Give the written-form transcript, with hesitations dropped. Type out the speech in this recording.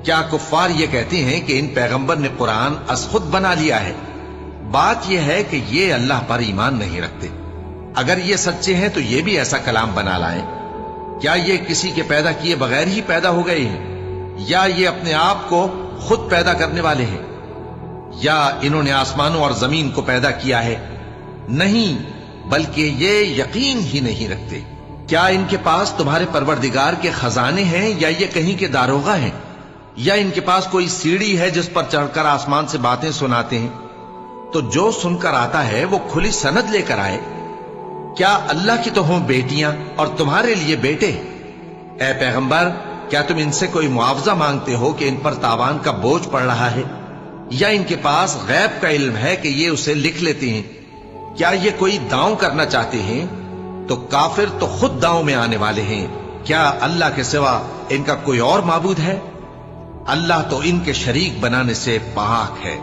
کیا کفار یہ کہتے ہیں کہ ان پیغمبر نے قرآن از خود بنا لیا ہے؟ بات یہ ہے کہ یہ اللہ پر ایمان نہیں رکھتے۔ اگر یہ سچے ہیں تو یہ بھی ایسا کلام بنا لائیں۔ کیا یہ کسی کے پیدا کیے بغیر ہی پیدا ہو گئے ہیں، یا یہ اپنے آپ کو خود پیدا کرنے والے ہیں، یا انہوں نے آسمانوں اور زمین کو پیدا کیا ہے؟ نہیں، بلکہ یہ یقین ہی نہیں رکھتے۔ کیا ان کے پاس تمہارے پروردگار کے خزانے ہیں، یا یہ کہیں کے داروغہ ہیں، یا ان کے پاس کوئی سیڑھی ہے جس پر چڑھ کر آسمان سے باتیں سناتے ہیں؟ تو جو سن کر آتا ہے وہ کھلی سند لے کر آئے۔ کیا اللہ کی تو ہوں بیٹیاں اور تمہارے لیے بیٹے؟ اے پیغمبر، کیا تم ان سے کوئی معاوضہ مانگتے ہو کہ ان پر تاوان کا بوجھ پڑ رہا ہے، یا ان کے پاس غیب کا علم ہے کہ یہ اسے لکھ لیتے ہیں؟ کیا یہ کوئی داؤں کرنا چاہتے ہیں؟ تو کافر تو خود داؤں میں آنے والے ہیں۔ کیا اللہ کے سوا ان کا کوئی اور معبود ہے؟ اللہ تو ان کے شریک بنانے سے پاک ہے۔